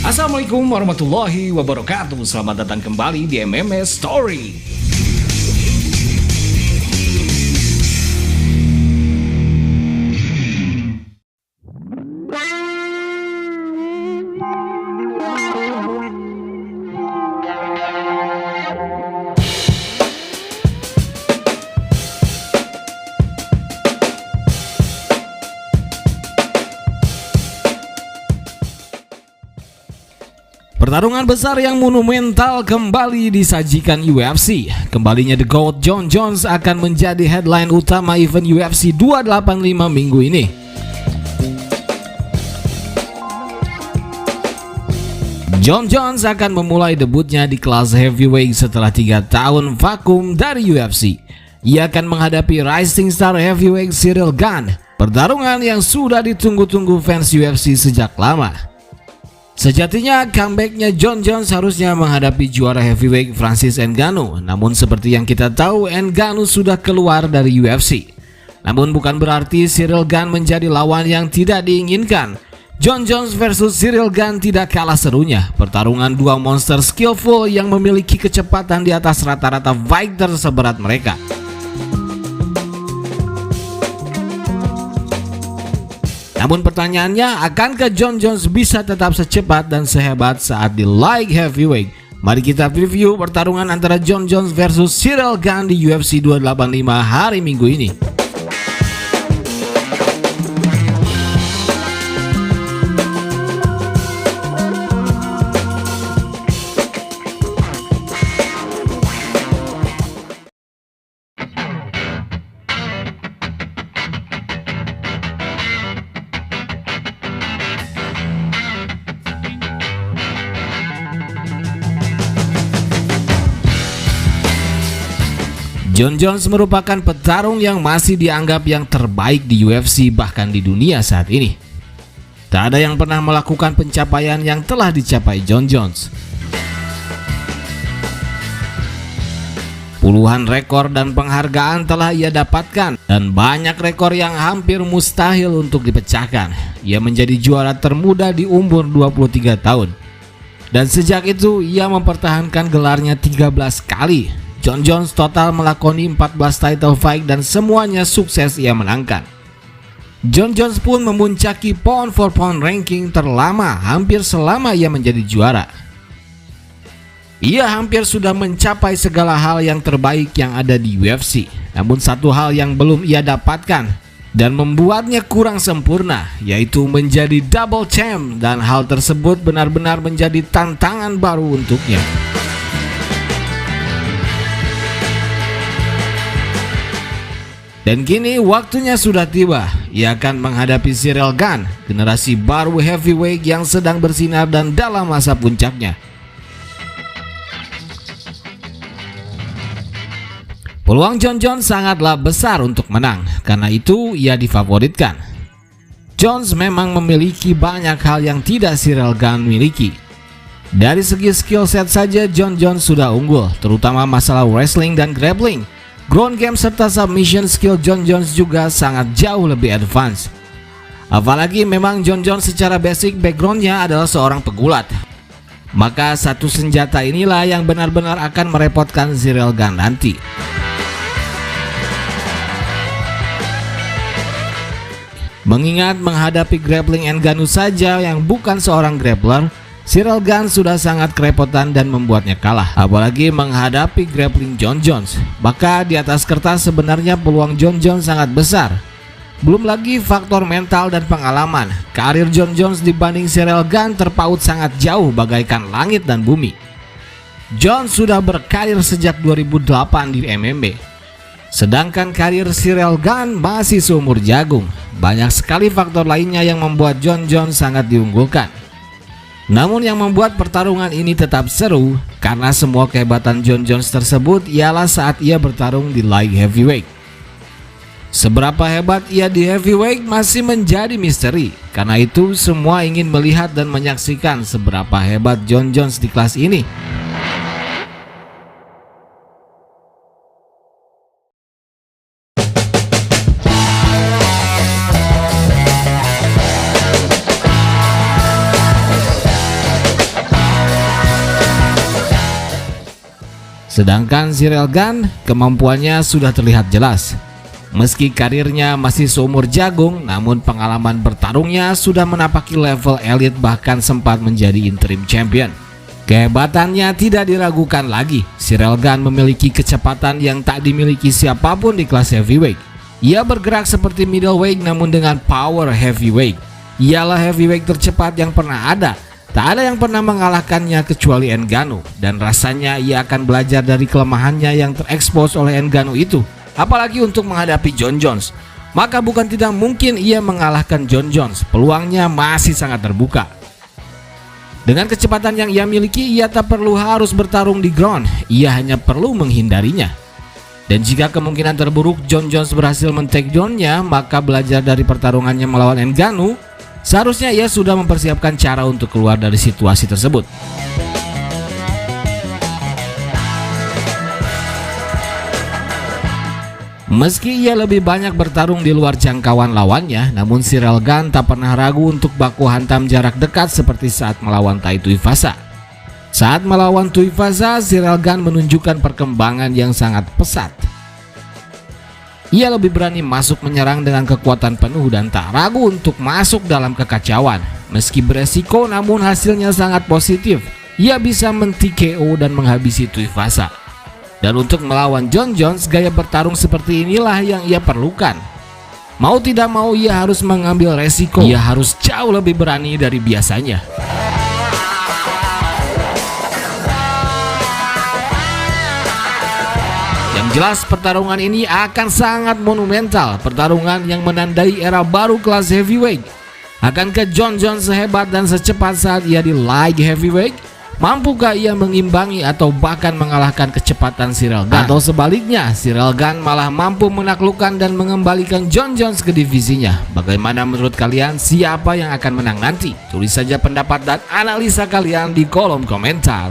Assalamualaikum warahmatullahi wabarakatuh. Selamat datang kembali di MMS Story. Pertarungan besar yang monumental kembali disajikan UFC. Kembalinya The GOAT Jon Jones akan menjadi headline utama event UFC 285 minggu ini. Jon Jones akan memulai debutnya di kelas heavyweight setelah 3 tahun vakum dari UFC. Ia akan menghadapi rising star heavyweight Ciryl Gane, pertarungan yang sudah ditunggu-tunggu fans UFC sejak lama. Sejatinya comebacknya Jon Jones harusnya menghadapi juara heavyweight Francis Ngannou. Namun seperti yang kita tahu, Ngannou sudah keluar dari UFC. Namun bukan berarti Ciryl Gane menjadi lawan yang tidak diinginkan. Jon Jones versus Ciryl Gane tidak kalah serunya. Pertarungan dua monster skillful yang memiliki kecepatan di atas rata-rata fighter seberat mereka. Namun pertanyaannya, akankah Jon Jones bisa tetap secepat dan sehebat saat di light heavyweight? Mari kita preview pertarungan antara Jon Jones versus Ciryl Gane di UFC 285 hari Minggu ini. Jon Jones merupakan petarung yang masih dianggap yang terbaik di UFC bahkan di dunia saat ini. Tak ada yang pernah melakukan pencapaian yang telah dicapai Jon Jones. Puluhan rekor dan penghargaan telah ia dapatkan dan banyak rekor yang hampir mustahil untuk dipecahkan. Ia menjadi juara termuda di umur 23 tahun. Dan sejak itu ia mempertahankan gelarnya 13 kali. Jon Jones total melakoni 14 title fight dan semuanya sukses ia menangkan. Jon Jones pun memuncaki pound for pound ranking terlama hampir selama ia menjadi juara. Ia hampir sudah mencapai segala hal yang terbaik yang ada di UFC. Namun satu hal yang belum ia dapatkan dan membuatnya kurang sempurna, yaitu menjadi double champ, dan hal tersebut benar-benar menjadi tantangan baru untuknya. Dan kini waktunya sudah tiba. Ia akan menghadapi Ciryl Gane, generasi baru heavyweight yang sedang bersinar dan dalam masa puncaknya. Peluang Jon Jones sangatlah besar untuk menang, karena itu ia difavoritkan. Jones memang memiliki banyak hal yang tidak Ciryl Gane miliki. Dari segi skill set saja Jon Jones sudah unggul, terutama masalah wrestling dan grappling. Ground game serta submission skill Jon Jones juga sangat jauh lebih advance. Apalagi memang Jon Jones secara basic backgroundnya adalah seorang pegulat. Maka satu senjata inilah yang benar-benar akan merepotkan Ciryl Gane nanti. Mengingat menghadapi grappling Ngannou saja yang bukan seorang grappler, Ciryl Gane sudah sangat kerepotan dan membuatnya kalah, apalagi menghadapi grappling Jon Jones. Maka di atas kertas sebenarnya peluang Jon Jones sangat besar. Belum lagi faktor mental dan pengalaman. Karir Jon Jones dibanding Ciryl Gane terpaut sangat jauh bagaikan langit dan bumi. Jones sudah berkarir sejak 2008 di MMA. Sedangkan karir Ciryl Gane masih seumur jagung. Banyak sekali faktor lainnya yang membuat Jon Jones sangat diunggulkan. Namun yang membuat pertarungan ini tetap seru karena semua kehebatan Jon Jones tersebut ialah saat ia bertarung di light heavyweight. Seberapa hebat ia di heavyweight masih menjadi misteri. Karena itu semua ingin melihat dan menyaksikan seberapa hebat Jon Jones di kelas ini. Sedangkan Ciryl Gane kemampuannya sudah terlihat jelas. Meski karirnya masih seumur jagung, namun pengalaman bertarungnya sudah menapaki level elit, bahkan sempat menjadi interim champion. Kehebatannya tidak diragukan lagi. Ciryl Gane memiliki kecepatan yang tak dimiliki siapapun di kelas heavyweight. Ia bergerak seperti middleweight namun dengan power heavyweight. Ialah heavyweight tercepat yang pernah ada. Tak ada yang pernah mengalahkannya kecuali Ngannou, dan rasanya ia akan belajar dari kelemahannya yang terekspos oleh Ngannou itu. Apalagi untuk menghadapi Jon Jones, maka bukan tidak mungkin ia mengalahkan Jon Jones. Peluangnya masih sangat terbuka. Dengan kecepatan yang ia miliki, ia tak perlu harus bertarung di ground, ia hanya perlu menghindarinya. Dan jika kemungkinan terburuk Jon Jones berhasil men-take down-nya, maka belajar dari pertarungannya melawan Ngannou, seharusnya ia sudah mempersiapkan cara untuk keluar dari situasi tersebut. Meski ia lebih banyak bertarung di luar jangkauan lawannya, namun Ciryl Gane tak pernah ragu untuk baku hantam jarak dekat seperti saat melawan Tai Tuivasa. Saat melawan Tuivasa, Ciryl Gane menunjukkan perkembangan yang sangat pesat. Ia lebih berani masuk menyerang dengan kekuatan penuh dan tak ragu untuk masuk dalam kekacauan. Meski beresiko, namun hasilnya sangat positif. Ia bisa men-TKO dan menghabisi Tuivasa. Dan untuk melawan Jon Jones, gaya bertarung seperti inilah yang ia perlukan. Mau tidak mau ia harus mengambil resiko. Ia harus jauh lebih berani dari biasanya. Yang jelas pertarungan ini akan sangat monumental. Pertarungan yang menandai era baru kelas heavyweight. Akankah Jon Jones sehebat dan secepat saat ia di light heavyweight? Mampukah ia mengimbangi atau bahkan mengalahkan kecepatan Ciryl Gane? Atau sebaliknya, Ciryl Gane malah mampu menaklukkan dan mengembalikan Jon Jones ke divisinya? Bagaimana menurut kalian, siapa yang akan menang nanti? Tulis saja pendapat dan analisa kalian di kolom komentar.